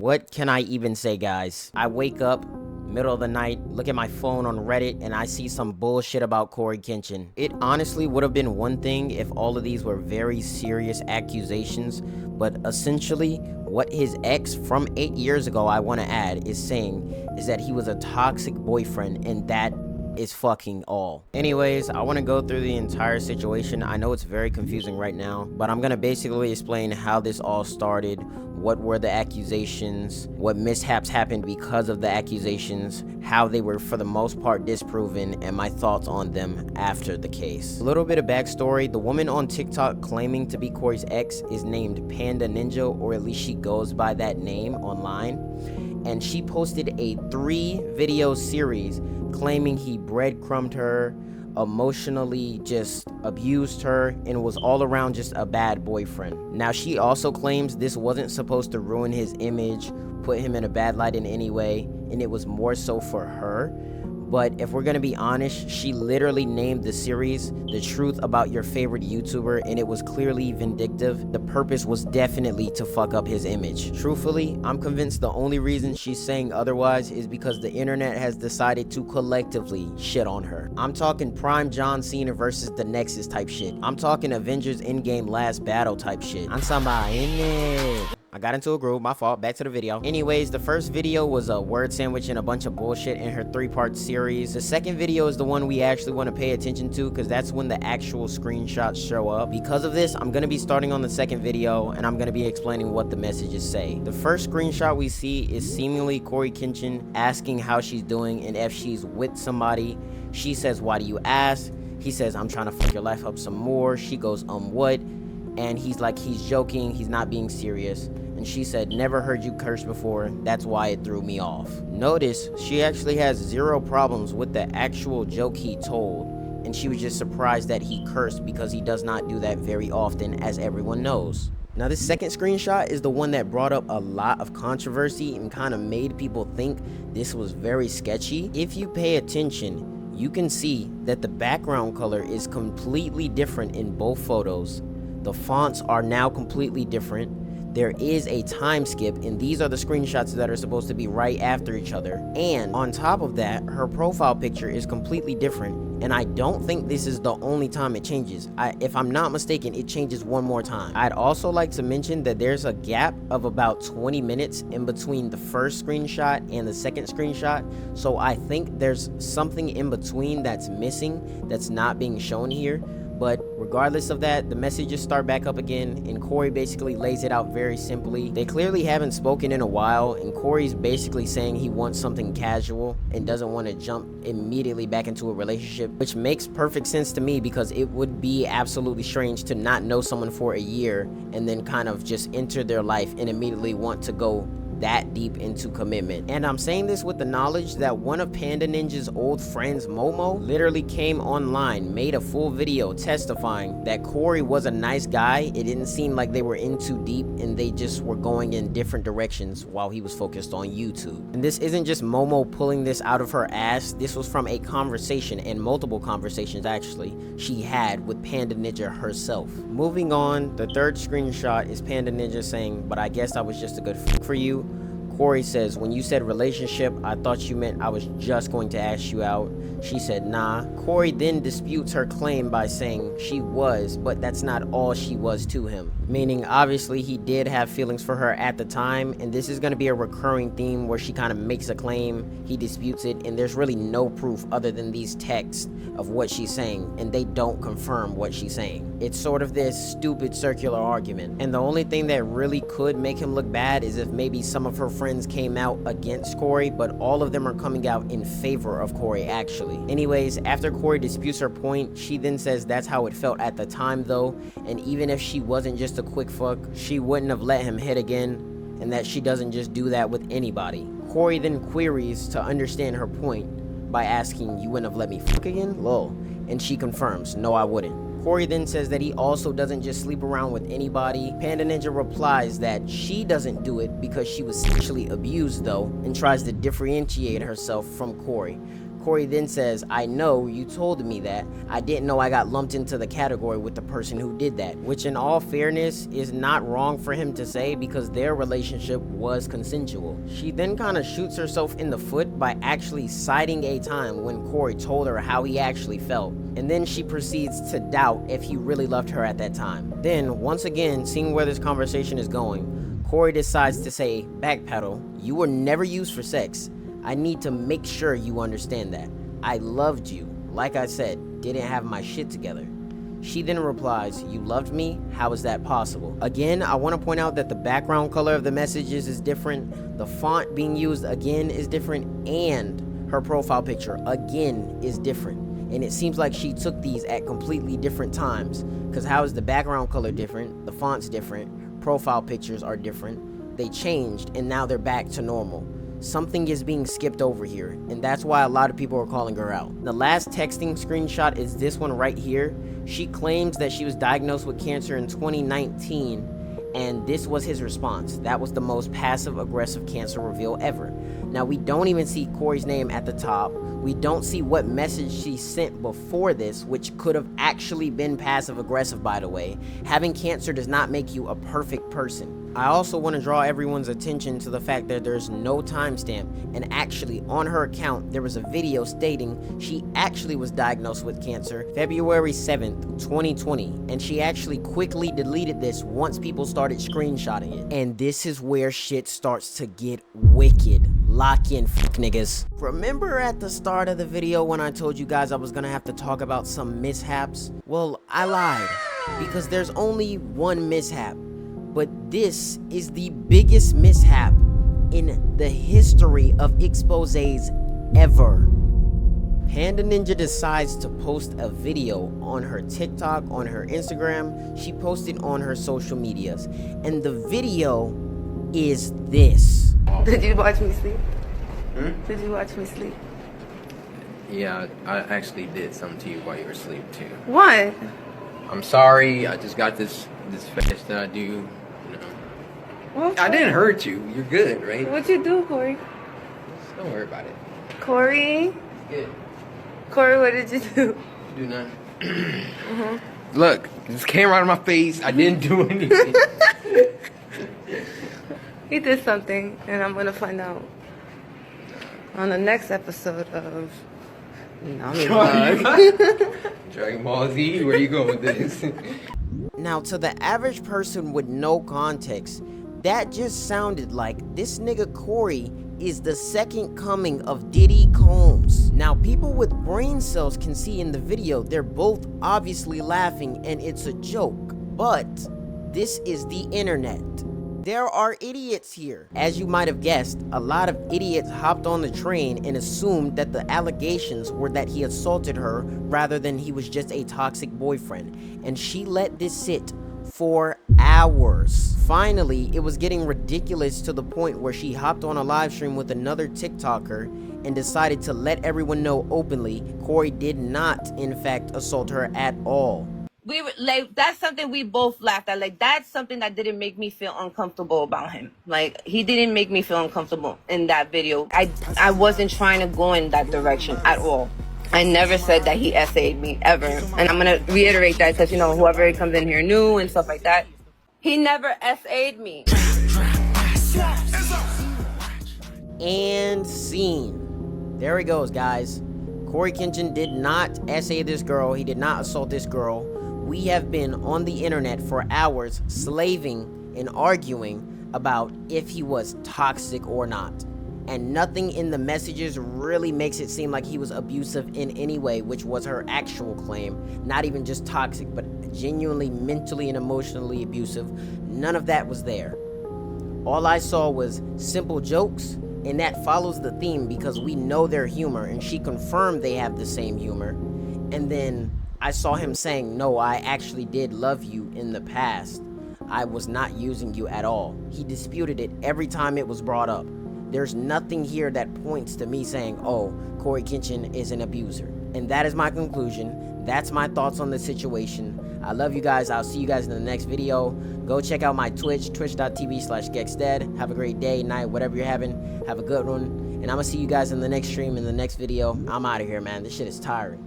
What can I even say, guys? I wake up middle of the night, look at my phone on Reddit, and I see some bullshit about CoryxKenshin. It honestly would have been one thing if all of these were very serious accusations, but essentially what his ex from 8 years ago, I want to add, is saying is that he was a toxic boyfriend, and that is fucking all. Anyways, I want to go through the entire situation. I know it's very confusing right now, but I'm gonna basically explain how this all started, what were the accusations, what mishaps happened because of the accusations, how they were for the most part disproven, and my thoughts on them after the case. A little bit of backstory: the woman on TikTok claiming to be Cory's ex is named pandaninja, or at least she goes by that name online, and she posted a 3-video series claiming he breadcrumbed her, emotionally just abused her, and was all around just a bad boyfriend. Now, she also claims this wasn't supposed to ruin his image, put him in a bad light in any way, and it was more so for her. But if we're gonna be honest, she literally named the series The Truth About Your Favorite YouTuber, and it was clearly vindictive. The purpose was definitely to fuck up his image. Truthfully, I'm convinced the only reason she's saying otherwise is because the internet has decided to collectively shit on her. I'm talking prime John Cena versus the Nexus type shit. I'm talking Avengers Endgame last battle type shit. I'm talking about in it. I got into a groove, my fault, back to the video. Anyways, the first video was a word sandwich and a bunch of bullshit in her 3-part series. The second video is the one we actually want to pay attention to, because that's when the actual screenshots show up. Because of this, I'm going to be starting on the second video, and I'm going to be explaining what the messages say. The first screenshot we see is seemingly CoryxKenshin asking how she's doing and if she's with somebody. She says, "Why do you ask?" He says, "I'm trying to fuck your life up some more." She goes, what? And he's like, he's joking, he's not being serious. And she said, "Never heard you curse before, that's why it threw me off." Notice she actually has 0 problems with the actual joke he told, and she was just surprised that he cursed because he does not do that very often, as everyone knows. Now, this second screenshot is the one that brought up a lot of controversy and kind of made people think this was very sketchy. If you pay attention, you can see that the background color is completely different in both photos. The fonts are now completely different. There is a time skip, and these are the screenshots that are supposed to be right after each other. And on top of that, her profile picture is completely different, and I don't think this is the only time it changes. If I'm not mistaken, it changes one more time. I'd also like to mention that there's a gap of about 20 minutes in between the first screenshot and the second screenshot, so I think there's something in between that's missing, that's not being shown here. But regardless of that, the messages start back up again, and Cory basically lays it out very simply. They clearly haven't spoken in a while, and Cory's basically saying he wants something casual and doesn't want to jump immediately back into a relationship, which makes perfect sense to me, because it would be absolutely strange to not know someone for a year and then kind of just enter their life and immediately want to go that deep into commitment. And I'm saying this with the knowledge that one of pandaninja's old friends, Momo, literally came online, made a full video testifying that Cory was a nice guy. It didn't seem like they were in too deep, and they just were going in different directions while he was focused on YouTube. And this isn't just Momo pulling this out of her ass. This was from a conversation, and multiple conversations actually, she had with pandaninja herself. Moving on, the third screenshot is pandaninja saying, "But I guess I was just a good f for you." Cory says, "When you said relationship, I thought you meant I was just going to ask you out." She said, "Nah." Cory then disputes her claim by saying she was, but that's not all she was to him. Meaning, obviously, he did have feelings for her at the time, and this is going to be a recurring theme where she kind of makes a claim, he disputes it, and there's really no proof other than these texts of what she's saying, and they don't confirm what she's saying. It's sort of this stupid circular argument, and the only thing that really could make him look bad is if maybe some of her friends came out against Cory, but all of them are coming out in favor of Cory actually. Anyways, after Cory disputes her point, she then says that's how it felt at the time though, and even if she wasn't just a quick fuck, she wouldn't have let him hit again, and that she doesn't just do that with anybody. Cory then queries to understand her point by asking, "You wouldn't have let me fuck again? Lol." And she confirms, "No, I wouldn't." Cory then says that he also doesn't just sleep around with anybody. pandaninja replies that she doesn't do it because she was sexually abused though, and tries to differentiate herself from Cory. Cory then says, I know, you told me that. I didn't know I got lumped into the category with the person who did that. Which in all fairness is not wrong for him to say because their relationship was consensual. She then kind of shoots herself in the foot by actually citing a time when Cory told her how he actually felt. And then she proceeds to doubt if he really loved her at that time. Then, once again, seeing where this conversation is going, Cory decides to say, backpedal, you were never used for sex. I need to make sure you understand that. I loved you. Like I said, didn't have my shit together. She then replies, you loved me? How is that possible? Again, I want to point out that the background color of the messages is different. The font being used again is different. And her profile picture again is different. And it seems like she took these at completely different times. Because how is the background color different? The font's different. Profile pictures are different. They changed and now they're back to normal. Something is being skipped over here, and that's why a lot of people are calling her out. The last texting screenshot is this one right here. She claims that she was diagnosed with cancer in 2019, and this was his response. That was the most passive-aggressive cancer reveal ever. Now, we don't even see Cory's name at the top. We don't see what message she sent before this, which could have actually been passive-aggressive, by the way. Having cancer does not make you a perfect person. I also want to draw everyone's attention to the fact that there's no timestamp, and actually on her account there was a video stating she actually was diagnosed with cancer February 7th, 2020, and she actually quickly deleted this once people started screenshotting it. And this is where shit starts to get wicked. Lock in, fuck niggas. Remember at the start of the video when I told you guys I was gonna have to talk about some mishaps? Well, I lied, because there's only one mishap. But this is the biggest mishap in the history of exposés ever. pandaninja decides to post a video on her TikTok, on her Instagram. She posted on her social medias. And the video is this. Did you watch me sleep? Did you watch me sleep? Yeah, I actually did something to you while you were asleep too. What? I'm sorry, I just got this fetish that I do, you know. What? I didn't hurt you. You're good, right? What'd you do, Cory? Just don't worry about it. Cory? It's good. Cory, what did you do? Do nothing. Look, this came right on my face. I didn't do anything. He did something, and I'm gonna find out on the next episode of Dragon Ball Z, where you going with this? Now, to the average person with no context, that just sounded like this nigga Cory is the second coming of Diddy Combs. Now, people with brain cells can see in the video they're both obviously laughing and it's a joke. But this is the internet. There are idiots here. As you might have guessed, a lot of idiots hopped on the train and assumed that the allegations were that he assaulted her rather than he was just a toxic boyfriend. And she let this sit for hours. Finally, it was getting ridiculous to the point where she hopped on a live stream with another TikToker and decided to let everyone know openly Cory did not, in fact, assault her at all. We were like, that's something we both laughed at. Like, that's something that didn't make me feel uncomfortable about him. Like, he didn't make me feel uncomfortable in that video. I wasn't trying to go in that direction at all. I never said that he SA'd me ever. And I'm gonna reiterate that because, you know, whoever comes in here new and stuff like that, he never SA'd me. And scene. There he goes, guys. CoryKenshin did not SA this girl. He did not assault this girl. We have been on the internet for hours slaving and arguing about if he was toxic or not. And nothing in the messages really makes it seem like he was abusive in any way, which was her actual claim. Not even just toxic, but genuinely mentally and emotionally abusive. None of that was there. All I saw was simple jokes, and that follows the theme because we know their humor, and she confirmed they have the same humor. And then I saw him saying, no, I actually did love you in the past. I was not using you at all. He disputed it every time it was brought up. There's nothing here that points to me saying, oh, CoryKenshin is an abuser. And that is my conclusion. That's my thoughts on the situation. I love you guys. I'll see you guys in the next video. Go check out my Twitch, twitch.tv/GexDead. Have a great day, night, whatever you're having. Have a good one. And I'm gonna see you guys in the next stream, in the next video. I'm out of here, man. This shit is tiring.